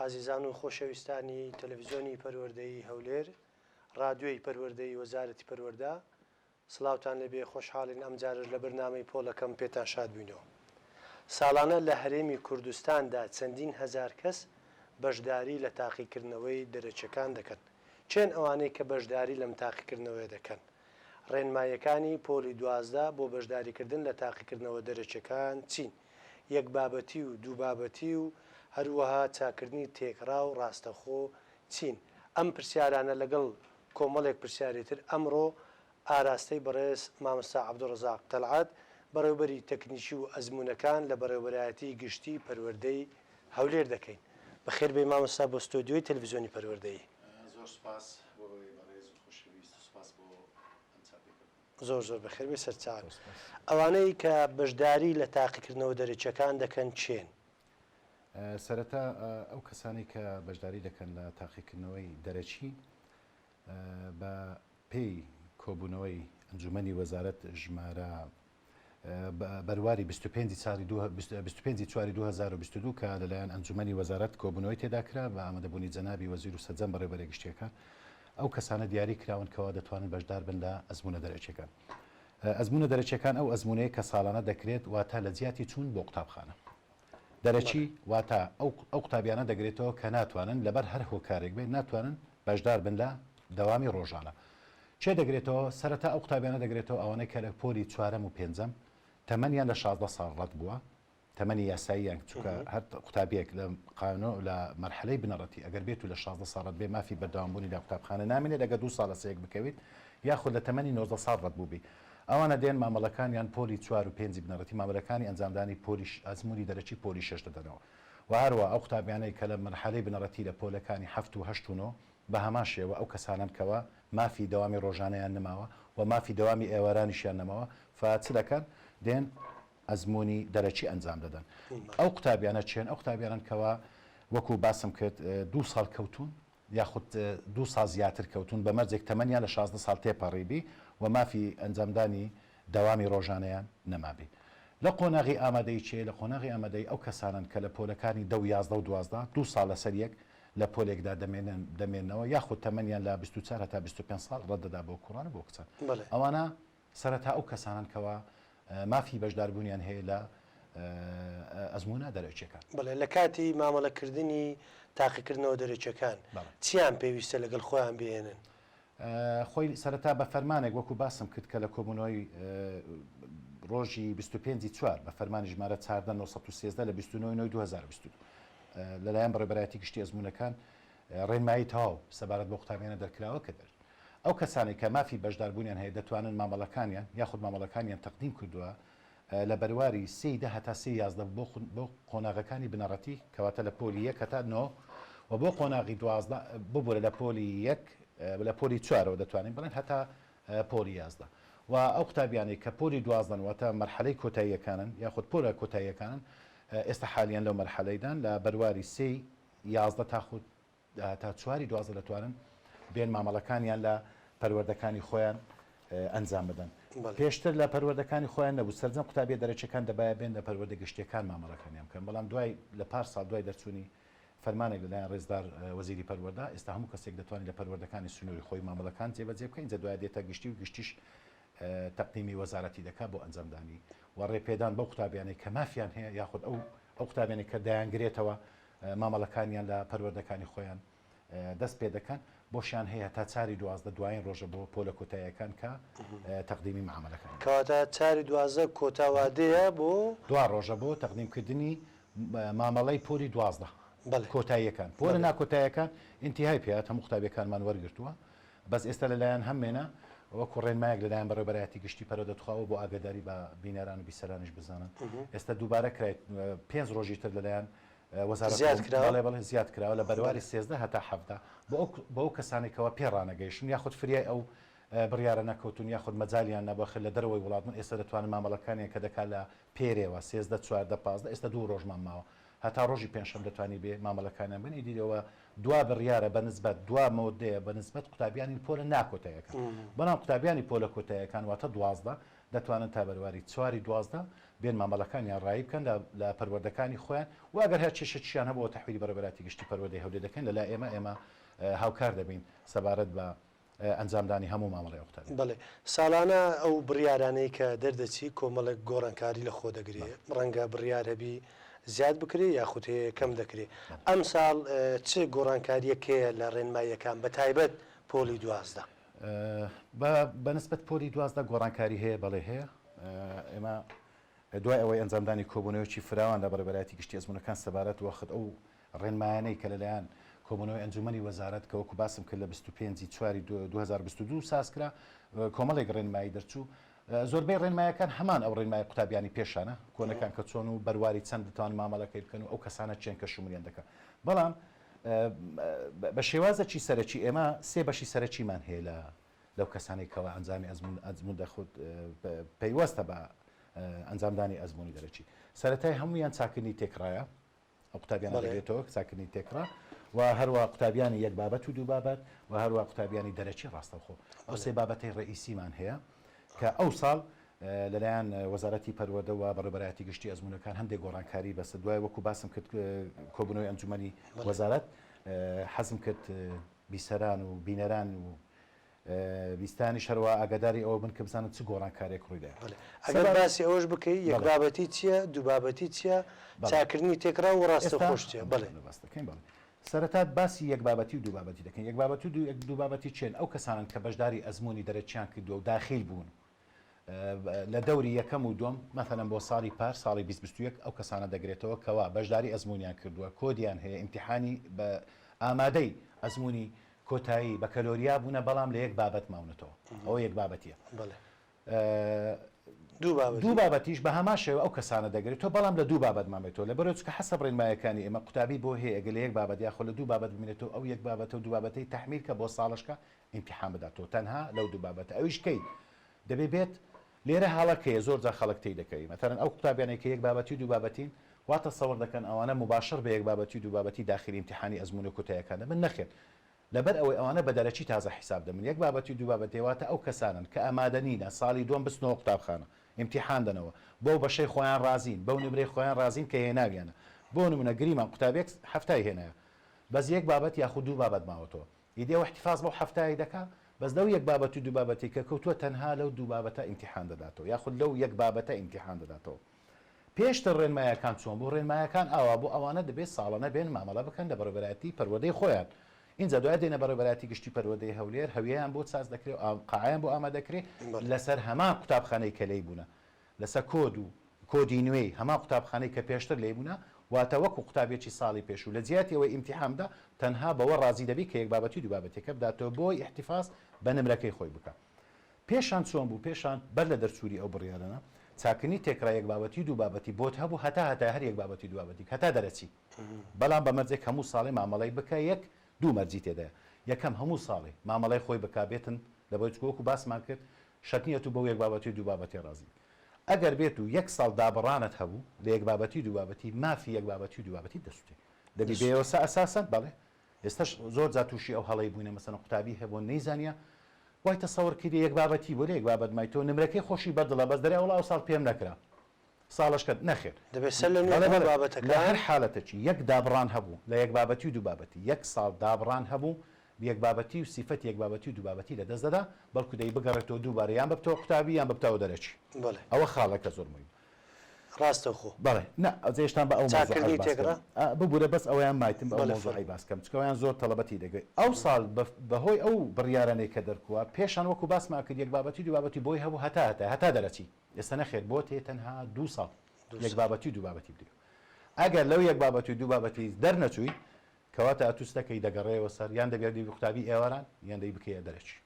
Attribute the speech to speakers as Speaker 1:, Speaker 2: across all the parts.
Speaker 1: ئازیزان و خۆشەویستانی تەلەڤیزیۆنی پەروەردەیی هەولێر، ڕادیۆی پەروەردەیی وەزارەتی پەروەردە، سڵاوتان لەبێ، خۆشحاڵین ئەمجارش لە بەرنامەی پۆلەکەم پێتان شاد بووینەوە. ساڵانە لە هەرێمی کوردستاندا چەندین هەزار کەس بەشداری لە تاقیکردنەوەی دەرەچەکان دەکەن. چێن ئەوانەی کە بەشداری لەم تاقیکردنەوەی دەکەن؟ ڕێنمایەکانی پۆلی 12 بۆ بەشداریکردن لە تاقیکردنەوە دەرەچەکان چین؟ یەک بابەتی و دوو بابەتی و هەروەها چاکردنی تێکڕا و ڕاستەخۆ چین؟ ئەم پرسیارانە لەگەڵ کۆمەڵێک پرسیارێتر ئەمڕۆ ئاراستەی بەڕێز مامۆستا عەبدوڕەزاق تەلعات بەڕێوەبەری تەکنیکی و ئەزموونەکان لە بەڕێوەبەرایەتی گشتی پەروەردەی هەولێر دەکەین. بەخێربێ مامۆستا بۆ ستۆدیۆی تەلەڤیزیۆنی پەروەردەیی.
Speaker 2: زۆر سپاس بۆ بەڕێز و خۆشەویست، سپاس بۆ ئەم چاپێکردن.
Speaker 1: زۆر بەخێربێ سەرچاک. ئەوانەی کە بەشداری لە تاقیکردنەوە دەرەچەکان دەکەن چێن؟
Speaker 2: سەرەتا ئەو کەسانی کە بەشداری دەکەن لە تاقیکردنەوەی دەرەچی بە پێی کۆبوونەوەی ئەنجومەنی وەزارەت ژمارە بەرواری 25 چواری 2022 کە لەلایەن ئەنجومەنی وەزارەت کۆبوونەوەی تێدا کرا بە ئامادەبوونی جەنابی وەزیر و سەرجەم بەڕێوەبەری گشتیەکان. ئەو کەسانە دیاری کراون کەەوە دەتوانن بەشدار بن لە ئەزموونە دەرەچەکان. ئەزموونە دەرەچەکان ئەو ئەزموونەیە کە ساڵانە دەکرێت واتە لە جیاتی چوون بۆ قوتابخانە. دەرەچی واتە ئەو قوتابیانە دەگرێتەوە کە ناتوانن لەبەر هەر هۆکارێک بێت ناتوانن بەشدار بن لە دەوامی ڕۆژانە. چێ دەگرێتەوە؟ سەرەتا ئەو قوتابیانە دەگرێتەوە ئەوانەی کە لە پۆلی 4 و 5 تەمەنیان لە 16 ساڵ ڕەت بووە، تەمەنی یاساییان، چونکە هەر قوتابیەک لە قانون لە مەرحلەی بنەڕەتی ئەگەر بێت و لە 16 ساڵت بێ مافی بەردەوامبوونی لە قوتابخانە نامێنێت لەگە 2 ساڵە سەیەک بکەوێت یاخود لە تەمەنی 19 ساڵ ڕەت بووبی. ئەوانە دێن مامەڵەکانیان پۆلی 4 و 5 بنەڕەتی مامەڵەکانی ئەنجامدانی پۆلیش ئەزموونی دەرەچی پۆلی 6 دەدەنەوە. و هەروە ئەو قوتابیانەی کە لە مەرحلەی بنەڕەتی لە پۆلەکانی 7 و 8 و 9 بە هەمان شێوە ئەو کەسانن کەوە مافی دەوامی ڕۆژانەیان نماوە و مافی دەوامی ئێوارانیشیان نەماوە فچ دەکەن دێن ئەزموونی دەرەچی ئەنجام دەدەن. ئەو قوتابیانە چێن؟ ئەو قوتابیانن کەوە وەکو باسم کرد 2 ساڵ کەوتون یاخود 2 ساڵ زیاتر کەوتون بە مەرجێک تەمەنیان لە 16 ساڵ تێپەڕیبی و مافی ئەنجامدانی دەوامی ڕۆژانەیان نەمابی. لە قۆناغی ئامادەی چێ؟ لە قۆناغی ئامادەی ئەو کەسانن کە لە پۆلەکانی 10 11 و 12 2 ساڵ لەسەر یەک لە پۆلێکدا دەمێنەوە یاخود تەمەنیان لە 24 تا 25 ساڵ ڕەتدەدا بۆ کوڕان بۆ کچە. ئەوانە سەرەتا ئەو کەسانن کەوە مافی بەشداربوونیان هەیە لە ئەزموونە دەرەچەکان.
Speaker 1: بڵێ لە کاتی مامەڵەکردنی تاقیکردنەوە دەرەچەکان چیان پێویستە لەگەڵ خۆیان بێنن؟
Speaker 2: خۆی سەرەتا بە فەرمانێک وەکو باسم کرد کە لە کۆبوونەوەی ڕۆژی 25 چوار بە فەرمانی ژمارە 1913 لە 29/2022 لەلایەن بەڕێوەبەرایەتی گشتی ئەزموونەکان ڕێنمایی تەواو سەبارەت بۆ قوتابیانە دەرکراوە کە ئەو کەسانی کە مافی بەشداربوونیان هەیە دەتوانن مامەڵەکانیان یاخود مامەڵەکانیان تەقدیم کردووە لە بەرواری 3 هەتا 3 بۆ قۆناغەکانی بنەڕەتی کەواتە لە پۆلی 1 هەتا 9 و بۆ قۆناغی 12 ببوورە لە پۆلی 1 لە پۆلی 4ەوە دەتوانین بڵێن هەتا پۆلی 11 و ئەو قوتابیانی کە پۆلی 12 واتە مەرحەلەی کۆتاییەکانن یاخود پۆلە کۆتاییەکانن ئێستا حالیان لەو مەرحەلەیدان لە بەرواری 3 11 تا 4 12 دەتوانن بێن مامەڵەکانیان لە پەروەردەکانی خۆیان ئەنجام بدەن. پێشتر لە پەروەردەکانی خۆیان نەبوو، سەرجەم قوتابیە دەرەچەکان دەبایە بێن لە پەروەردە گشتیەکان مامەڵەکانیان بکەن، بەڵام دوای لە پار ساڵ دوای دەرچوونی فەرمانێک لەلایەن ڕێزدار وەزیری پەروەردە ئێستا هەموو کەسێک دەتوانێت لە پەروەردەکانی سنووری خۆی مامەڵەکان جێبەجێ بکەین جە دوای دێتە گشتی و گشتیش تەقدیمی وەزارەتی دەکات بۆ ئەنجامدانی و ڕێپێدان بەو قوتابیانەی کە مافیان هەیە یاخود ئەو قوتابیانی کە دایانگرێتەوە مامەڵەکانیان لە پەروەردەکانی خۆیان دەست پێ دەکەن بۆشیان هەیە تا 4/12 دوایین ڕۆژە بۆ پۆلە کۆتاییەکان کە تەقدیمی معاملەکان
Speaker 1: کەواتە 4/12 کۆتاوادەیە بۆ
Speaker 2: 2 ڕۆژە بۆ تەقدیمکردنی مامەڵەی پۆلی 12 کۆتاییەکان. پۆلە ناکۆتاییەکان ئینتیهای پێات هەموو قوتابیەکانمان وەرگرتووە، بەس ئێستا لەلایەن هەمێنە وەکو ڕێنمایەک لەلایەن بەڕێوەبەرایەتی گشتی پەروەردەتخواوە بۆ ئاگاداری بە بینەران و بیسەرانیش بزانن. ئێستا دووبارە کرایت 5 ڕۆژی تر لەلایەن وەزارەت زیاد کراوە لە بەرواری 13 هەتا 7 بۆ ئەو کەسانێکەوە پێڕانەگەیشتن یاخود فریای ئەو بڕیارە نەکەوتون یاخود مەجالیان نەبەخل لە دەرەوەی وڵاتن ئێستا دەتوانن مامەڵەکانیان کە دەکات لە پێرێەوە 13 14 15 ئێستا 2 ڕۆژمان ماوە هەتا ڕۆژی پێنجشەم دەتوانانی بێ مامەڵەکانیان بنی دیرەوە دوا بڕیارە بەنسبەت دوا مۆدەیە بەنسبەت قوتابیانی پۆلە ناکۆتاییەکان. بەڵام قوتابیانی پۆلە کۆتاییەکان واتە 12 دەتوانن تا بەرواری 4/12 بێن مامەڵەکانیان ڕایی بکەن لە پەروەردەکانی خۆیان و ئەگەر هەر چێشەیان هەبووە تەحویلی بەڕێوەبەراتی گشتی پەروەردەی هەولێر دەکەن لەلا ئێمە هاوکار دەبین سەبارەت بە ئەنجامدانی هەموو مامەڵەی ئەوقتانی.
Speaker 1: بڵێ ساڵانە ئەو بڕیارانەی کە دەردەچی کۆمەڵک گۆڕانکاری لە خۆ دەگرێت ڕەنگە بڕیار هەبی زیاد بکرێ یاخود هەیە کەم دەکرێت ئەم ساڵ چ گۆڕانکاریەکەیە لە ڕێنماییەکان بە تایبەت پۆلی 12
Speaker 2: بەنسبەت پۆلی 12 گۆڕانکاری هەیە بەڵێ هەیە ئێمە دوای ئەوەی ئەنجامدانی کۆبوونەوەی فراوان لە بەڕێوەبەراتی گشتی ئەزمونەکان سەبارەت وەخت ئەو ڕێنمایانەی کە لەلایەن کۆبوونەوەی ئەنجومەنی وەزارەت کە وەکو باسم کرد لە 25/4/2022 سازکرا کۆمەڵێک ڕێنمایی دەرچوو زۆربەی ڕێنمایەکان هەمان ئەو ڕێنمای قوتابیانی پێشانە کۆنەکان کە چۆن و بەرواری چەند دەتوان مامەڵەکەی بکەن و ئەو کەسانە چێن کە شومریان دەکەن بەڵام بە شێوازەکی سەرەکی ئێمە سێ بەشی سەرەکیمان هەیە لەو کەسانی کەەوە ئەنجامی ئەزمون دەخوت پەیوەستە بە ئەنجامدانی ئەزمموی دەرەچی سەرەتای هەمویان چاکردنی تێکڕایە ئەو قوتابیان دەگرێتەوە چاکردنی تێکڕا و هەروە قوتابیانی یەک بابەت و دوو بابەت و هەروە قوتابیانی دەرەچی ڕاستەوخۆ ئەو سێ بابەتەی ڕئیسیمان هەیە کە ئەو ساڵ لەلایەن وەزارەتی پەروەردە و بەڕێوەبەراتی گشتی ئەزمونەکان هەندێک گۆڕانکاری بەسە دوای وەکو باسم کرد کۆبوونەوەی ئەنجومەنی وەزارەت حەزم کرد بیسەران و بینەران و بیستانی شەروا ئاگاداری ئەوە بن کە بزانن چ گۆڕانکارێک ڕوویدا
Speaker 1: ئەگەر باسی ئەوەش بکەی یەک بابەتی چییە دوو بابەتی چییە چاکردنی تێکرا و ڕاستە خۆشتیە بڵێ
Speaker 2: سەرەتا باسی یەک بابەتی و دوو بابەتی دەکەن یەک بابەت و دوو بابەتی چێن ئەو کەسانن کە بەشداری ئەزمموی دەرەچیان کردووە و داخیل بوون لە دەوری یەکەم و دوم مەثەنەن بۆ ساڵی پار ساڵی 2021 ئەو کەسانە دەگرێتەوە کەوا بەشداری ئەزممویان کردووە کۆدیان هەیە ئیمتیحانی بە ئامادەی ئەزمموی کۆتایی بە کەلۆریا بوونە بەڵام لە یەک بابەت ماونەتەوە ئەوە یەک بابەتیە دوو بابەتیش بە هەما شێوە ئەو کەسانە دەگرێتەوە بەڵام لە دوو بابەت مامێتەوە لە بەرەوە کە حەسەب ڕێنمایەکانی ئێمە قوتابی بۆ هەیە ئەگەر لە یەک بابەت یاخۆ لە دوو بابەت بمێنێتەوە ئەو یەک بابەتە و دوو بابەتەی تەحمیل کە بۆ ساڵشکە ئیمتیحان بداتەوە تەنها لەو دوو بابەتە ئەویش کەی دەبێ بێت لێرە حاڵەکەیە زۆر جا خەڵک تێی دەکەوی مەثەن ئەو قوتابیانێک کە یەک بابەتی و دوو بابەتین واتە سەوەر دەکەن ئەوانە مباشر بە یەک بابەتی و دوو بابەتی داخلی ئیمتیحانی ئەزمموی کۆتاییەکانە من نەخێت لەبەر ئەوەی ئەوانە بە دەرەچی تازە حیساب دەمن یەک بابەتی دوو بابەتێواتە ئەو کەسانن کە ئامادەنینە ساڵی دوم بستنەوە قوتابخانە ئیمتیحان دەنەوە بۆ بەشەی خۆیان رازین بەو نمرەی خۆیان رازین کە هێناویانە بۆ نمونە گریمان قوتابێک هەفتای هێنایە بەس یەک بابەت یاخود دوو بابەت ماوەتەوە ئیدێەوە احتفاظ بەو هەفتایی دەکات بەس لەو یەک بابەت و دوو بابەتی کە کەوتووە تەنها لەو دوو بابەتە ئیمتیحان دەداتەوە یاخود لەو یەک بابەتە ئیمتیحان دەداتەوە پێشتر ڕێنمایەکان چۆن بۆ ڕێنمایەکان ئاوا بۆ ئەوانە دەبێت ساڵانە بێن مامەڵە بکەن لە بەڕێوەبەراتی پەروەردەی خۆیان اینجا دوای دێنە بەڕێوەبەراتی گشتی پەروەردەی هەولێر هەویەیان بۆ چاس دەکرێت قاعیان بۆ ئامادەکرێت لەسەر هەمان قوتابخانەی کە لێی بوونە لەسەر کۆد و کۆدی نوێی هەمان قوتابخانەی کە پێشتر لێی بوونە واتە وەکو قوتابێکی ساڵی پێش و لە جیاتیەوەی ئیمتیحاندا تەنها بەوە ڕازی دەبی کە یەک بابەتی دوو بابەتێکە بداتەوە بۆی احتفاظ بە نمرەکەی خۆی بکە پێشان چۆن بوو پێشان بەر لە دەرچووری ئەو بڕیارانە چاکنی تێکرا یەک بابەتی دوو بابەتی بۆت هەبوو هەتا هەر یەک بابەتی دوو بابەتی هەتا دەرەچی بەڵام بە مەرجێک هەموو ساڵی مامەڵەی بکە یەک دوو مەرجی تێدایە یەکەم هەموو ساڵی مامەڵەی خۆی بکابێتن لەبەر وەکو باسمان کرد شەرنیەت و بۆ یەک بابەتی دوو بابەتی ڕازی ئەگەر بێت و یەک ساڵ دابڕانت هەبوو لە یەک بابەتی دوو بابەتی مافی یەک بابەتی دوو بابەتی دەسووتێ دەبی بێوەسە ئەساسەن بەڵێ ئێستاش زۆر جا تووشی ئەو هەڵەی بووینە مەسەن قوتابی هەبوو نەیزانیە وای تەسەوەر کردی یەک بابەتی بۆ یەک بابەت مایتەوە نمرەکەی خۆشی بەردڵە بەس دەرێ وڵاو ساڵ پێم نەکرا ساڵشکە نەخێت
Speaker 1: دەبێت سەر لە بابەتەکە
Speaker 2: لە هەر حالەتەکی یەک دابڕان هەبوو لە یەک بابەتی و دوو بابەتی یەک ساڵ دابڕان هەبوو یەک بابەتی و سیفەت یەک بابەتی و دوو بابەتی لە دەست دەدا بەڵکو دەی بگەڕێتەوە دووبارە یان بەبتەوە قوتابی یان بەبتەوە دەرەچی ئەوە خاڵەکە زۆر مهم
Speaker 1: ڕاستەخۆ
Speaker 2: بەڵێ نەجێشتان بە ئەو ببوورە بەس ئەویان مایتم بە مۆزوعی باسکەم چکەوەیان زۆر تەڵەبەتی دەگەی ئەو ساڵ بەهۆی ئەو بڕیارانەی کە دەرکووە پێشان وەکو باسمان کرد یەک بابەتی دوو بابەتی بۆی هەبوو هەتا دەرەچی ئێستا نەخێت بۆ تێ تەنها دوو ساڵ یەک بابەتی دوو بابەتی بدرێت ئەگەر لەو یەک بابەتی دوو بابەتی دەرنەچووی کەواتە ئەتوستەکەی دەگەڕێەوە سەر یان دەبێت قوتابی ئێواران یان دەی بکەیە دەرەچی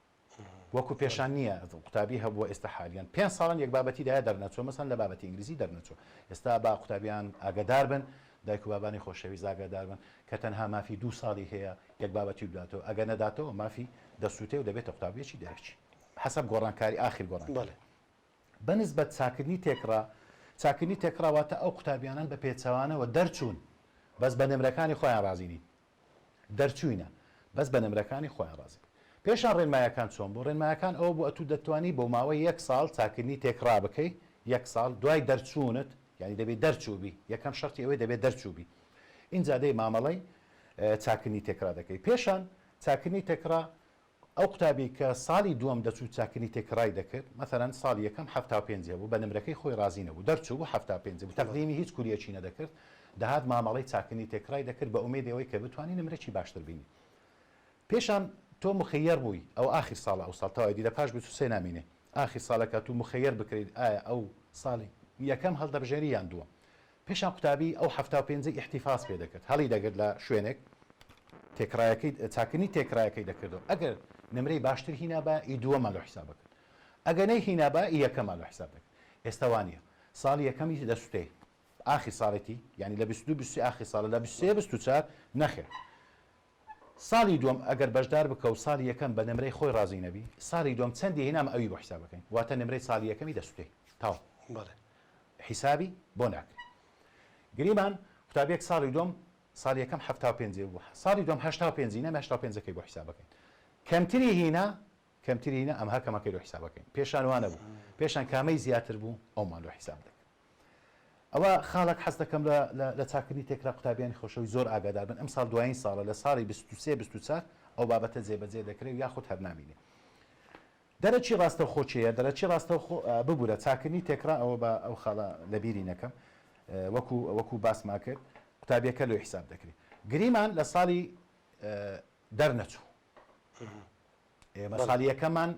Speaker 2: وەکو پێشان نییە قوتابی هەبووە ئێستا حالیان 5 ساڵان یەک بابەتی دایا دەرنەچۆ مەسەن لە بابەتی ئینگلیزی دەرنەچۆ ئێستا با قوتابیان ئاگادار بن دایک و بابانی خۆشەویست ئاگادار بن کە تەنها مافی 2 ساڵی هەیە یەک بابەتی بداتەوە ئەگە نەداتەوە مافی دەسووتێ و دەبێتە قوتابیەکی دەرەچی حەسەب گۆڕانکاری ئاخر گۆڕان بەنسبەت چاکنی تێکراواتە ئەو قوتابیانان بە پێچەوانەوە دەرچوون بەس بە نمرەکانی خۆیان رازینی دەرچووینە بەس بە نمرەکانی خۆیان رازی پێشان ڕێنمایەکان چۆن بۆ ڕێنمایەکان ئەو بۆ ئەتو دەتوانی بۆ ماوەی 1 ساڵ چاکردنی تێکرا بکەی 1 ساڵ دوای دەرچوونت یعنی دەبێت دەرچووبی یەکەم شەرتی ئەوەی دەبێت دەرچووبی اینجا دەی مامەڵەی چاکردنی تێکرا دەکەی پێشان چاکردنی تێکرا ئەو قوتابی کە ساڵی دووەم دەچوو چاکردنی تێکرای دەکرد مەثەرەن ساڵی یەکەم 75 بوو بە نمرەکەی خۆی رازی نەبوو دەرچوو بوو 75 بوو تەقدیمی هیچ کوریەکی نەدەکرد دەهات مامەڵەی چاکردنی تێکرای دەکرد بە ئومێدەوەی کە بتوانانی نمرەی باشتر بینی پێشان تۆ مخەیەر بووی ئەو ئاخر ساڵ ئەو ساڵ تەواوی لە پاش 23 نامینێ ئاخر ساڵەکە تو مخەیەر بکرێت ئایا ئەو ساڵی یەکەم هەڵدەبژێری یان دووە پێشان قوتابی ئەو 75 احتیفاز پێ دەکرد هەڵی دەگرت لە شوێنێک تێکرایەکەی چاکردنی تێکرایەکەی دەکردەوە ئەگەر نمرەی باشتر هینابە ئی دووەمە لە حساب بکرد ئەگەر نەی هینابە ئی یەکەمە لە حساب دەکرد ئێستا وانە ساڵی یەکەمی دەسوتێ ئاخر ساڵێتی ینی لە 22 23 ئاخر ساڵە لە 23 24 نەخێر ساڵی دوم ئەگەر بەشدار بکە و ساڵی یەکەم بە نمرەی خۆی رازی نەبی ساڵی دوم چەندی هێنام ئەوی بۆ حساب بکەین واتە نمرەی ساڵی یەکەمی دەسوتێ تاو حیسابی بۆ ناکە گریمان قوتابیەک ساڵی دوم ساڵی یەکەم 75 بوو ساڵی دوم 85 نە 85ەکەی بۆ حساب بکەین کەمتری هینە ئەم هەکەمەکەی لە حساب بکەین پێشان وانە بوو پێشان کامەی زیاتر بوو ئەومان لە حساب دەکەین ئەوە خاڵک حەز دەکەم لە چاکردنی تێکرا قوتابیانی خۆشەوی زۆر ئاگادار بن ئەم ساڵ دوایین ساڵە لە ساڵی 23 24 ئەو بابەتە جێبەجێ دەکرێت یاخود هەر نامینێ دەرەچی ڕاستەوخۆچەیە دەرەچی ڕاستەوخۆ ببوورە چاکردنی تێکرا ئەوە بە ئەو خاڵە لە بیری نەکەم وەکو باسما کرد قوتابیەکە لێ حساب دەکرێت گریمان لە ساڵی دەرنەچوو ئێمە ساڵی یەکەمان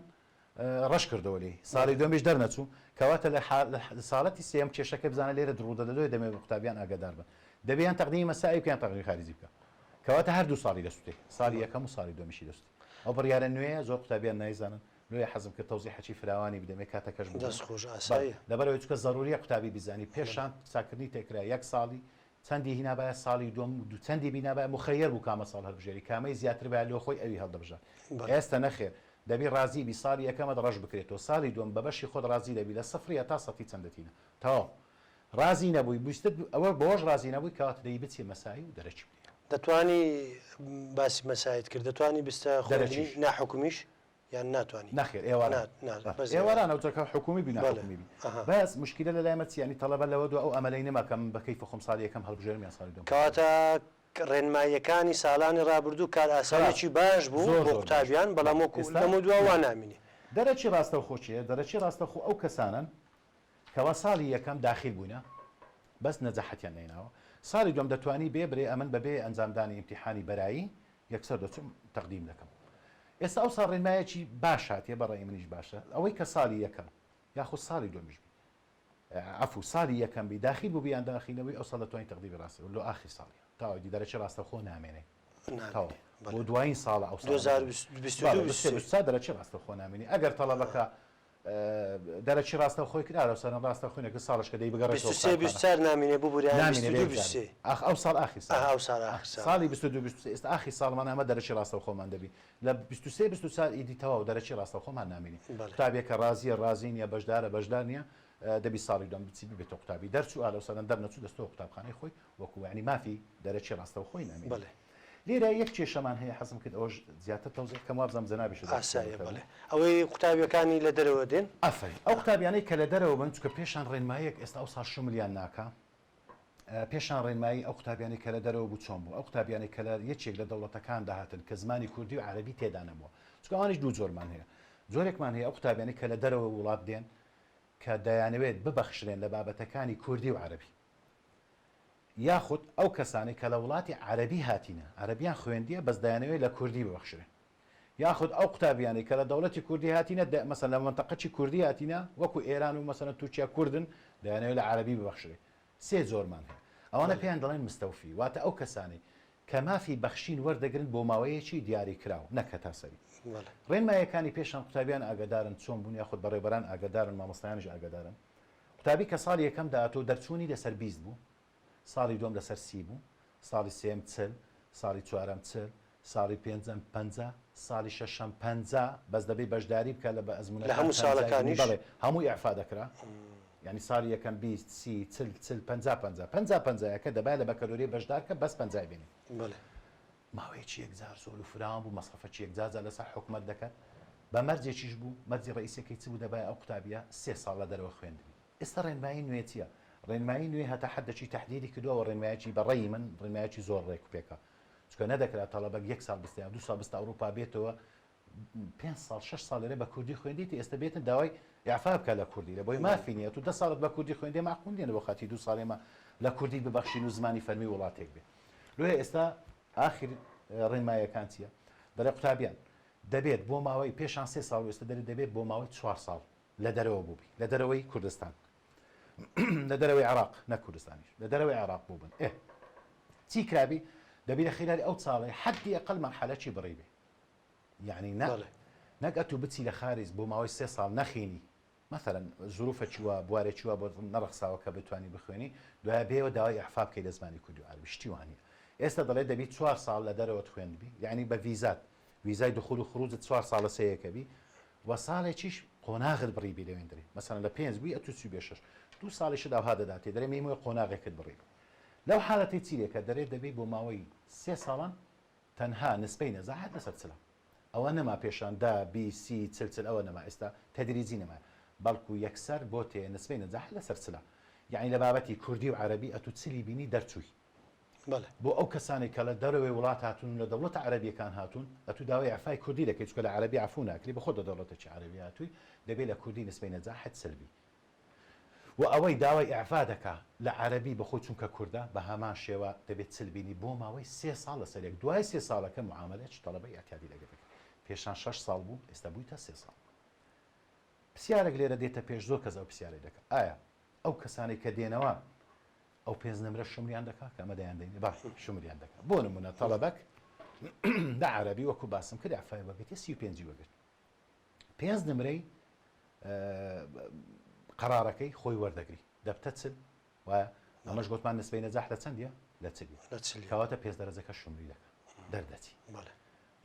Speaker 2: ڕەش کردەوە لێ ساڵی دومیش دەرنەچوو کەواتە لە ساڵەتی سێم کێشەکە بزانە لێرە ڕوودەدەدەوێت دەمێت قوتابیان ئاگادار بن دەبیان تەقدیمی مەسائل بکەیان تەقدیمی خارجی بکە کەواتە هەردوو ساڵی دەسووتێ ساڵی یەکەم و ساڵی دومیشی دەسووتی ئەو بڕیارە نوێیە زۆر قوتابیان نایزانن لێ حەزم کرد تەوزیحی فراوانی بدەمێت کاتەکەش لەبەرەوەی چکە ضروریە قوتابی بیزانی پێشان چاکردنی تێکرا 1 ساڵی چەندی هینابایە ساڵی دوم دو چەندی بینابایە مخەیەر بوو کامە ساڵ هەڵبژێری کامەی زیاتر بە لۆ خۆی ئەوی هەڵدەبژات ئێستا نەخێر دەبی ڕازی بی ساڵی یەکەمە ڕەش بکرێتەوە ساڵی دوم بە بەشی خۆت ڕازی دەبی لە سەفری تا سەتی چەندەتینە تەواو ڕازی نەبووی بوویستت ئەوە بۆش ڕازی نەبووی کەواتە دەی بچێ مەسایی و دەرەچی
Speaker 1: دەتوانی باسی مەسایت کرد دەتوانی بستە خۆی ناحکومیش یان ناتوانانی
Speaker 2: نەخێر ئێواران ئەوجەکە حکومی بی ناحکومی بی بەس مشکلە لەلایمە چیانی تەڵەبە لەوە دو ئەو ئەمەلەی نەماکەم بە کەیف خۆم ساڵی یەکەم هەڵبژێرم یان ساڵی دوم
Speaker 1: کەواتە ڕێنماییەکانی ساڵانی ڕابردوو کار ئاسانێکی باش بوو بۆ قوتابیان بەڵام لەمە دووە نامینێ
Speaker 2: دەرەچی ڕاستەوخۆچیە دەرەچی ڕاستەخۆ ئەو کەسانن کەوا ساڵی یەکەم داخل بوونە بەس نەجەحەتیان نیناوە ساڵی دوم دەتوانی بێ ئەمن بەبێ ئەنجامدانی ئیمتیحانی بەرایی یەکسەر دەچوم تەقدیم دەکەم ئێستا ئەو ساڵ ڕێنمایەکی باش هاتیە بەڕێی منیش باشە ئەوەی کە ساڵی یەکەم یاخود ساڵی دومیش عفو ساڵی یەکەم بی داخل بوو بیان داخلەوەی ئەو ساڵ دەتوانین تەقدیمی ڕاستە لۆ ئاخری ساڵی تاوەدی دەرەچی ڕاستەوخۆ نامێنێ بۆ دوایین ساڵە ئەو 2023 دەرەچی ڕاستەوخۆ نامێنی ئەگەر تەڵەبەکە دەرەچی ڕاستەوخۆی کرا سەرم ڕاستەخۆینەکە ساڵشکە دەی بگەڕێتەوە
Speaker 1: نامینێ بوو بریان
Speaker 2: ئەو ساڵ ئاخری ساڵی 22 ئێستا ئاخری ساڵمان ئەمە دەرەچی ڕاستەوخۆمان دەبی لە 23 24 ئیدیتەوە دەرەچی ڕاستەوخۆمان نامێنی قوتابێکە ڕازیە ڕازی نیە بەشدار نیە دەبی ساڵی دوم بچی بێتە قوتابی دەرچوو ئالە سەرەن دەرنەچوو دەستەوە قوتابخانەی خۆی وەکو ینی مافی دەرەچی ڕاستەوخۆی نامێنی لێرە یەک کێشەمان هەیە حەزم کرد ئەوش زیاتر تەوزیح کەم وابزەم جەنابیش
Speaker 1: ئەوەی قوتابیەکانی لە دەرەوە دێن
Speaker 2: ئەو قوتابیانەی کە لە دەرەوە بن چکە پێشان ڕێنماییەک ئێستا ئەو سا 6 ملیان ناکە پێشان ڕێنمایی ئەو قوتابیانی کە لە دەرەوە بوو چۆن بوو ئەو قوتابیانی کە لە یەکێک لە دەوڵەتەکان داهاتن کە زمانی کوردی و عەرەبی تێدا نەبووە چکە ئەوانیش دوو جۆرمان هەیە جۆرێکمان هەیە ئەو قوتابیانی کە لە دەرەوە وڵات دێن کە دەیانەوێت ببەخشرێن لە بابەتەکانی کوردی و عەرەبی یاخود ئەو کەسانی کە لە وڵاتی عەرەبی هاتینە عەرەبیان خوێندیە بەس دەیانەوێت لە کوردی ببەخشرێن یاخود ئەو قوتابیانی کە لە دەوڵەتی کوردی هاتینە مەسەن لە منتەقەی کوردی هاتینە وەکو ئێران و مەسەن تورکیا کوردن دەیانەوێت لە عەرەبی ببەخشرێن سێ جۆرمان هەیە ئەوانە پێیان دەڵێن مستەوفی واتە ئەو کەسانی کە مافی بەخشین وەردەگرن بۆ ماوەیەکی دیاری کراو نەکە تاسەری ڕێنماییەکانی پێشان قوتابیان ئاگادارن چۆن بوون یاخود بەڕێبەران ئاگادارن مامۆستایانیش ئاگادارن قوتابی کە ساڵی یەکەم داهاتۆ دەرچوونی لەسەر 20 بوو ساڵی دوم لەسەر 30 بوو ساڵی سێم 40 ساڵی چوارەم 40 ساڵی پێنجەم 50 ساڵی شەشەم 50 بەس دەبێ بەشداری بکە لە بە ئەزمونە
Speaker 1: هەموو ساڵەکانیش
Speaker 2: هەموو ئیعفا دەکرا ینی ساڵی یەکەم 20 30 40 50 50 50 50 کە دەبای لە بەکەلۆری بەشدار کە بەس 50 بینی ماوەیەکی یەکجار زۆر و فراوان بوو مەسرفەکی یەکجار لەسەر حکومەت دەکات بە مەرجێکیش بوو مەرجی ڕئیسەکەی چ بوو دەبای ئەو قوتابیە 3 ساڵ لە دەرەوە خوێندبی ئێستا ڕێنمایی نوێ چییە ڕێنمایی نوێ هەتا حدەکی تهدیدی کردووە ڕێنمایەکی بەڕێی من ڕێنمایەکی زۆر ڕێک و پێکە چکە نەدەکرات تەڵەبەک 1 ساڵ بستە 2 ساڵ بستە ئەوروپا بێتەوە 5 ساڵ 6 ساڵ لێرە بە کوردی خوێندیتی ئێستا بێتن داوای یعفا بکە لە کوردی لە بۆی مافینیە تو 10 ساڵت بە کوردی خوێندێ ماقوندێنە بۆ خاتی 2 ساڵێمە لە کوردی ببەخشین و زمانی فەرمی وڵاتێک بێ لێ ئێستا آخر ڕێنمایەکان چییە دەڵێ قوتابیان دەبێت بۆ ماوەی پێشان 3 ساڵ ئێستا دەبێت بۆ ماوەی 4 ساڵ لە دەرەوە بووبی لە دەرەوەی کوردستان لە دەرەوەی عێراق نە کوردستانیش لە دەرەوەی عێراق بووبن چی کرابی دەبی لە خلال ئەو ساڵی حدی ئەقل مەرحەلەکی بڕی بێ یعنی نەک ئەتوو بچی لە خارج بۆ ماوەی 3 ساڵ نەخینی مثلا ظروفێکی وە بوارێکی وە بۆ نەڕەخساوە کە بتوانی بخوێنی دوای بێەوە داوای ئەحفا بکەی لە زمانی کوردی و عەربی شتی وانە ئێستا دەڵێ دەبی 4 ساڵ لە دەرەوە خوێندبی یعنی بە ڤیزات ویزای دخول و خروجت 4 ساڵە سەیەکەبی و ساڵێکیش قۆناغت بڕیبی لەوێندری مثلا لە 5 بووی ئەتو چی بێشش 2 ساڵیش داها دەداتێ دەرێ میمۆی قۆناغێکت بڕی لەو حالەتی چیرێکە دەرێت دەبی بۆ ماوەی 3 ساڵان تەنها نسبەی نەزاحەت لەسەر چلا ئەوە نەما پێشاندا بیسی چلچل ئەوە نەما ئێستا تەدریجی نەما بەڵکو یەکسەر بۆ تێ نسبەی نەزاحەت لەسەر چلا یعنی لە بابەتی کوردی و عەربی ئەتو چلی بینی دەرچووی بۆ ئەو کەسانی کە لە دەرەوەی وڵات هاتوون لە دەوڵەتە عەرەبیەکان هاتوون ئەتو داوای ئەعفای کوردی دەکەی چکە لە عەربی عەفو ناکری بە خۆ لە دەوڵەتێکی عەرەبی هاتووی دەبێت لە کوردی نسبەی نەزاحەت سلبی و ئەوەی داوای ئیعفا دەکا لە عەربی بە خۆی چونکە کووردە بە هەمان شێوە دەبێت چلبینی بۆ ماوەی 3 ساڵ لەسەرێک دوای 3 ساڵەکە معاملەیەکی تەڵەبەی ئەتیادی لەگەڵ پێشان 6 ساڵ بوو ئێستا بوویتە 3 ساڵ پرسیارێک لێرە دێتە پێش زۆر کەس ئەو پرسیارەی دەکات ئایا ئەو کەسانی کە دێنەوە ئەو پێنج نمرە شمریان دەکات کە ئەمەدەیان دەینێ باش شمریان دەکات بۆ نمونە تەڵەبەک لە عەربی وەکو باسم کرد ئیعفای وەگرێت 35 وەگرت پێنج نمرەی قەرارەکەی خۆی وەردەگری دەبتە چل وایە ئەمەش گوتمان نسبەی نەجاح لە چەندیە لە چلی کەواتە پێنج دەرەجەکە شمری دەکات دەردەچی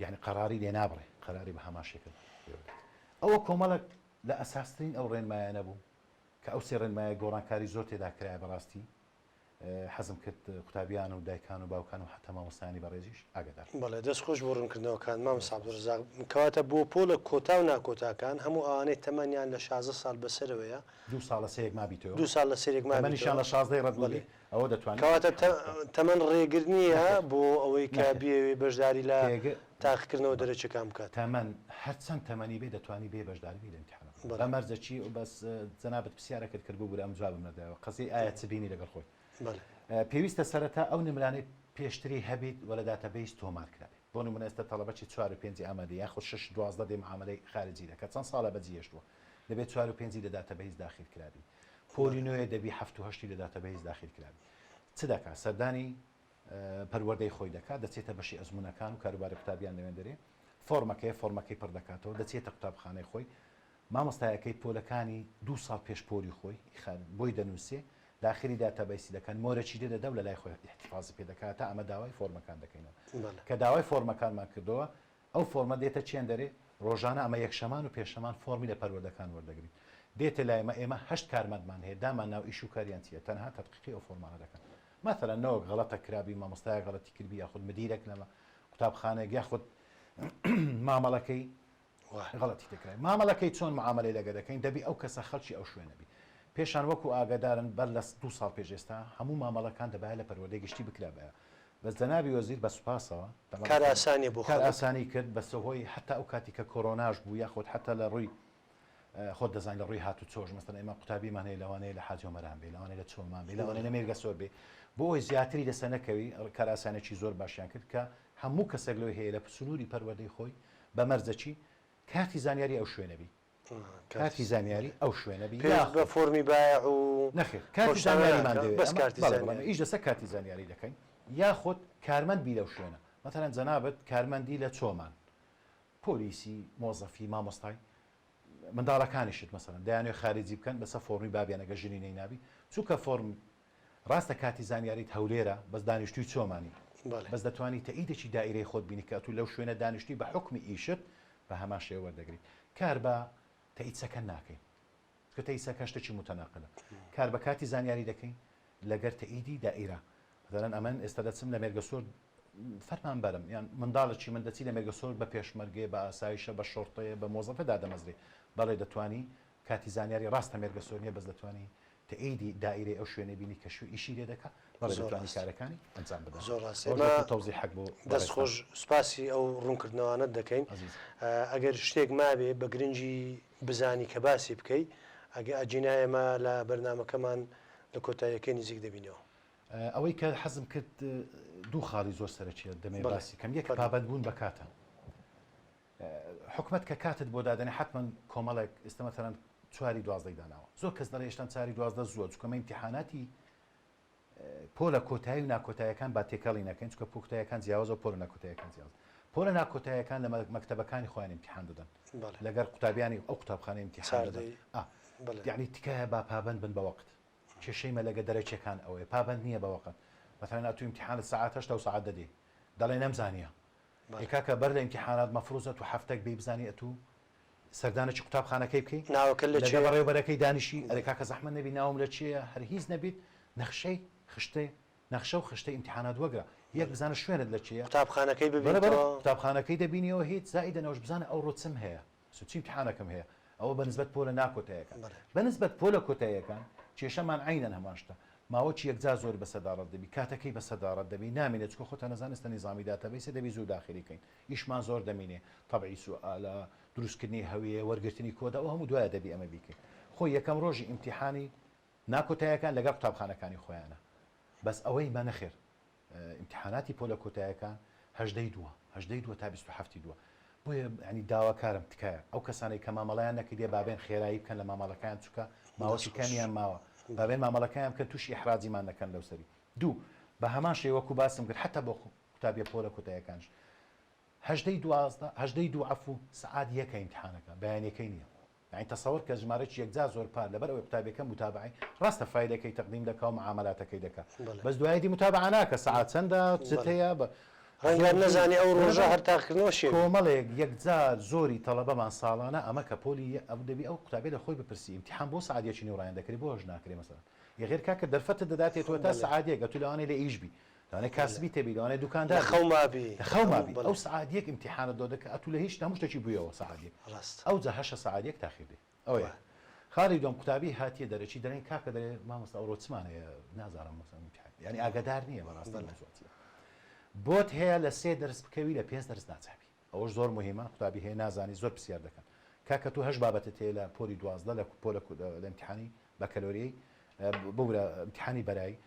Speaker 2: یعنی قەراری لێ نابڕێ قەراری بە هەمان شێکل ئەوە کۆمەڵک لە ئەساسترین ئەو ڕێنمایانە بوو کە ئەو سێ ڕێنمایە گۆڕانکاری زۆر تێدا کرایە بەڕاستی حەزم کرد قوتابیان و دایکان و باوکان و حتا مامۆستایانی بەڕێزیش ئاگادار
Speaker 1: بەڵێ دەست خۆش بۆ ڕوونکردنەوەکان مامۆستا عەبدوڕەزاق کەواتە بۆ پۆلە کۆتا و ناکۆتاکان هەموو ئەوانەی تەمەنیان لە 16 ساڵ بەسەرەوەیە
Speaker 2: 2 ساڵ لە سەیەک مابیتەوە
Speaker 1: 2 ساڵ لە سەرێک
Speaker 2: مابیتەوە لە 16 ڕەت ئەوە دەتوانێت
Speaker 1: کەواتە تەمەن ڕێگر نییە بۆ ئەوەی کە بێوێ بەشداری لە تاقیکردنەوە دەرەجەکان بکات
Speaker 2: تەمەن هەرچەند تەمەنی بێ دەتوانی بێ بەشداری بێ لە ئیمتیحان بەمەرجەکی بەس جەنابەت پرسیارەکەت کرد بوو ئەم جوابم نەداوە قەزەی ئایا چ بینی لەگەڵ خۆی پێویستە سەرەتا ئەو نمرانەی پێشتری هەبیت وە لە داتەبەیس تۆمار کرابێت بۆ نمونە ئێستا تەڵەبەکی 4 و 5 ئامادە یاخود 6 12 دێ معاملەی خارجی دەکات چەند ساڵە بەجێشتووە دەبێت 4 و 5 لە داتەبەیس داخل کرابی پۆلی نوێ دەبی 7 و 8 لە داتەبەیس داخل کرابی چ دەکات سەردانی پەروەردەی خۆی دەکات دەچێتە بەشی ئەزمونەکان و کاروباری قوتابیان لەوێندەرێ فۆرمەکەی پڕ دەکاتەوە دەچێتە قوتابخانەی خۆی مامۆستایەکەی پۆلەکانی 2 ساڵ پێش پۆلی خۆی بۆی دەنووسێ داخلی داتەبەیسی دەکەن مۆرەی دەدە و لە لای خۆی احتیفاظی پێ دەکات تا ئەمە داوای فۆرمەکان دەکەینەوە کە داوای فۆرمەکانمان کردەوە ئەو فۆرمە دێتە چێن دەرێ ڕۆژانە ئەمە یەکشەمان و پێشەمان فۆرمی لە پەروەردەکان وەردەگرین دێتە لای ئێمە 8 کارمەندمان هەیە دامان ناو ئیش و کاریان چیە تەنها تەدقیقی ئەو فۆرمانە دەکەن مثلا نەوەک غەڵەتە کرابی مامۆستای غەڵەتی کردبی یاخود مدیرێک لەمە قوتابخانەیەک یاخود مامەڵەکەی غەڵەتی تکرای مامەڵەکەی چۆن معاملەی لەگە دەکەین دەبی ئەو کەسە خەڵکی ئەو شوێنەبی پێشان وەکو ئاگادارن بەر لە 2 ساڵ پێش ئێستا هەموو مامەڵەکان دەبایە لە پەروەردەی گشتی بکرابەیە بەس جەنابی وەزیر بە سوپاسەوە
Speaker 1: کار ئاسانی بۆ
Speaker 2: کار ئاسانی کرد بەسە هۆی حتا ئەو کاتی کە کۆرۆناژ بوو یاخود حتا لە ڕووی خۆت دەزانین لە ڕووی هاتو چۆش مەستەن ئێمە قوتابیمان هەیە لەوانەیە لە حاجی ئۆمەران بێ لەوانەیە لە چۆمان بێ لەوانەیە لە مێرگە سۆر بێ بۆ ئەوی زیاتری لەسەر نەکەوی کار ئاسانێکی زۆر باشیان کرد کە هەموو کەسێک لەوەی هەیە لە سنووری پەروەردەی خۆی بە مەرجەکی کاتی زانیاری ئەو شوێنەبی کاتی زانیاری ئەو شوێنەبی
Speaker 1: بە فۆرمی بایع و
Speaker 2: نەخێر کاتی زانیاریمان دەوێت بەس کارتی زانیاری ئیش دەسە کاتی زانیاری دەکەین یاخود کارمەند بی لەو شوێنە مثلا جەنابەت کارمەندی لە چۆمان پۆلیسی مۆزەفی مامۆستای منداڵەکانیشت مەسەڵەن دەیانوێت خارجی بکەن بەسە فۆرمی بابیانەگە ژنی نابی چووکە فۆرم ڕاستە کاتی زانیاریت هەولێرە بەس دانیشتوی چۆمانی بەس دەتوانی تەئیدێکی دائیرەی خۆت بینی کە تو لەو شوێنە دانیشتی بە حکمی ئیشت بە هەمان شێوە وەردەگریت کار بە تەئیدسەکە ناکەین کە تەئیدسەکە شتێکی متەناقلە کار بە کاتی زانیاری دەکەین لەگەر تەئیدی دائیرە دەڵێن ئەمن ئێستا دەچم لە مێرگە سۆر فەرمان بەرم یان منداڵێکی من دەچی لە مێگەسۆر بە پێشمەرگێ بە ئاسایشە بە شۆرتەیە بە مۆزەفەدا دەمەزرێ بەڵێ دەتوانی کاتی زانیاری ڕاستە مێرگەسۆر نیە بەس دەتوانی تەئیدی دائیرەی ئەو شوێنە بینی کە شو ئیشی لێ دەکات بەڵێ دەتوانی کارەکانی ئەنجام بدەن
Speaker 1: زۆر ڕاست
Speaker 2: تەوزیح حەق بۆ
Speaker 1: دەستخۆش سوپاسی ئەو ڕوونکردنەوەانت دەکەین ئەگەر شتێک مابێ بە گرنگی بزانی کە باسی بکەی ئەگە ئەجینا ئێمە لە بەرنامەکەمان لە کۆتاییەکەی نزیک دەبینەوە
Speaker 2: ئەوەی کە حەزم کرد دوو خاڵی زۆر سەرچیە دەمێ باسی کەم یەک پابەندبوون بە کاتە حکومت کە کاتت بۆ دادنێ حتمما کۆمەڵێک ئێستەمەتەرەن چواری دوازدەی داناوە زۆر کەس دەڵێ هێشتا چاری دوازدە زووە چکەمە ئیمتیحاناتی پۆلە کۆتایی و ناکۆتاییەکان با تێکەڵی نەکەین چکە پۆکتایەکان جیاوازە و پۆلە ناکۆتاییەکان جیاواز پۆلە ناکۆتاییەکان لە مەکتەبەکانی خۆیان ئیمتیحان دەدەن لەگەر قوتابیانی ئەو قوتابخانەی ئیمتیحان دەدەن یعنی تکایە با پابند بن بە وەقت کێشەی مەلەگە دەرەچەکان ئەوەیە پابند نییە بە وەقت مثلا تو امتحان ساعات 8 ساعت دەدێ دەڵێ نەمزانیە کاکە بەر لە امتحانات مەفروزە تو هەفتێک بێ بزانێ تو سەردانێکی قوتابخانەکەی بکەیت
Speaker 1: ناوەکە لە
Speaker 2: لەگە بەڕێوەبەرەکەی دانیشی ئەرێ کاکە زەحمەت نەبی ناوم لە چییە هەر هیچ نەبیت نەخشەی خشتەی نەخشە و خشتەی امتحانات وەگرە یەک بزانە شوێنت لە چییە
Speaker 1: قوتابخانەکەی ببینەوە
Speaker 2: قوتابخانەکەی دەبینیەوە هیچ زائیدە نەوەش بزانە ئەو ڕۆچم هەیە سوچی امتحانەکەم هەیە ئەوە بەنسبەت پۆلە ناکۆتاییەکان بەنسبەت پۆلە کۆتاییەکان کێشەمان عینەن هەمان شتە ماوەکی یەکجار زۆر بەسەداڕەت دەبی کاتەکەی بەسەداڕەت دەبی نامێنێت چکە خۆتە نەزانستە نظامی داتەبەیسە دەبی زوو داخلیکەین ئیشمان زۆر دەمینێ تەبعی سوئالە دروستکردنی هەویە وەرگرتنی کۆدا ئەو هەموو دوایە دەبی ئەمە بیکەین خۆی یەکەم ڕۆژی ئیمتیحانی ناکۆتاییەکان لەگەڵ قوتابخانەکانی خۆیانە بەس ئەوەی ما نەخێر ئیمتیحاناتی پۆلە کۆتاییەکان هەژدەی دووە تا 27 دووە بۆیە ینی داواکارم تکایە ئەو کەسانەی کە مامەڵیان نەکردێ بابێن خێرایی بکەن لە مامەڵەکان چووکە ماوەی کەمیان ماوە بابێن مامەڵەکەیان بکەن تووشی ئەحراجیمان نەکەن لەو سەری دوو بە هەمان شێوەکو باسم کرد حتا بۆ قوتابیە پۆلە کۆتاییەکانش هەژدەی دوو عەفو سعات یەکە ئیمتیحانەکە بەیانەکەی نییە یعنی تەسەوەر کە ژمارەی یەکجار زۆر پار لەبەر ئەوەی قوتابیەکە متابعی ڕاستە فایلەکەی تەقدیم دەکا و معاملاتەکەی دەکات بەس دوایەتی متابعە ناکە سعات چەندە چتەیە
Speaker 1: ڕەنگە نەزانی ئەو ڕۆژە هەر تاقیکردنەوە شێ
Speaker 2: کۆمەڵێک یەکجار زۆری تەڵەبەمان ساڵانە ئەمە کە پۆلی ئەو دەبی ئەو قوتابێ لە خۆی بپرسی ئیمتیحان بۆ سعاتێکی نێوڕایان دەکرێت بۆ هەژ ناکرێ مەسەڵەن یەغێر کاکە دەرفەتت دەداتێتەوە تا سعاتێک ئەتو لەوانەیە لە ئیش بی لەوانەیە کاسبی تێبی لەوانەیە دوکاندار خەومابی ئەو سعاتێک ئیمتیحانت دۆ دەکە ئەتو لە هیچ هەموو شتێکی بوویەوە سعاتێک ئەو جا 8 سعاتێک تاخیر دێ ئەوەیە خاڵی دوم قوتابی هاتیە دەرەچی دەرێن کاکە دەرێ مامۆستا ئەو ڕۆچمانەیە نازانم مەسەڵەن یعنی ئاگادار نییە بەڕاستی مەزواتیە بۆت هەیە لە 3 دەرس بکەوی لە 5 دەرس ناچابی ئەوەش زۆر مهمە قوتابی هەیە نازانی زۆر پرسیار دەکەن کاکە تو هەش بابەتت هەیە لە پۆلی 12 لە پۆلە لە ئیمتیحانی بەکەلۆریەی بۆ لە ئیمتیحانی بەرایی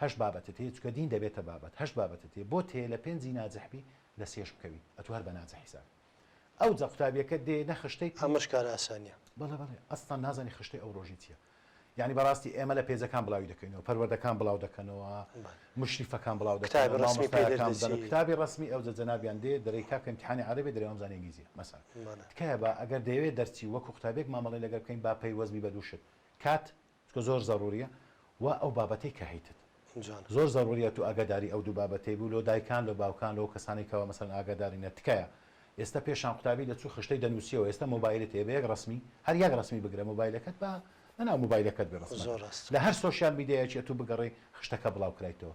Speaker 2: هەش بابەتت هەیە چکە دین دەبێتە بابەت هەش بابەتت هەیە بۆت هەیە لە 5 ناجەحبی لە 3 بکەوی ئەتو هەر بە ناجە حیساب ئەو جا قوتابیەکە دێ نەخشتەی
Speaker 1: ئەمەش کار ئاسانیە
Speaker 2: بەڵێ ئەستان نازانی خشتەی ئەو ڕۆژی چییە یعنی بەڕاستی ئێمە لە پێزەکان بڵاوی دەکەینەوە پەروەردەکان بڵاو دەکەنەوە مشریفەکان بڵاو دەکەن کتابی ڕسمی ئەو جەنابیان دێ دەرەی کاکە ئیمتیحانی عەرەبی دەرێ ئەمزانی ئینگلیزیە مەسەڵەن تکایە بە ئەگەر دەیەوێت دەرچی وەکو قوتابێک مامەڵی لەگەر بکەین با پەیوەزمی بە دووشت کات چکە زۆر ضروریە و ئەو بابەتەی کە هەیتت زۆر ضروریە تو ئاگاداری ئەو دوو بابەتەی بوو لۆ دایکان لە باوکان لەو کەسانی کەەوە مەسەڵەن ئاگادارینە تکایە ئێستا پێشان قوتابی دەچوو خشتەی دەنووسیەوە ئێستا مۆبایلت هەیە بە یەک ڕسمی هەر یەک ڕسمی بگرە مۆبایلەکەت بە ناو مۆبایلەکەت بێڕست لە هەر سۆشیال میدیایەکی تو بگەڕی خشتەکە بڵاو کرایتەوە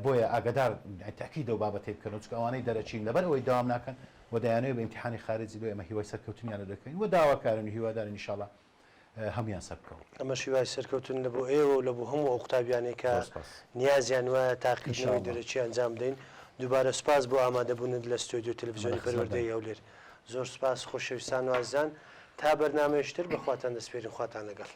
Speaker 2: بۆیە ئاگادار تاکید و بابەتەی بکەن چکە ئەوانەی دەرەچین لەبەر ئەوەی داوام ناکەن و دەیانەوێت بە ئیمتیحانی خارجی لۆ ئێمە هیوای سەرکەوتنیانە دەکەین و داواکارن و هیوادارن ئینشاڵڵا هەمویان سەرکەوت
Speaker 1: ئەمە شیوای سەرکەوتن لە بۆ ئێوە و لە بۆ هەموو ئەو قوتابیانەی کە نیازیان وایە تاقیکردنەوەی دەرەچی ئەنجام بدەین دووبارە سوپاس بۆ ئامادەبوونت لە ستۆدیۆ تەلەڤیزیۆنی پەروەردەی هەولێر زۆر سوپاس خۆشەویستان و ئازیزان تا بەرنامەیەشتر بەخواتان دەسپێرین خواتان لەگەڵ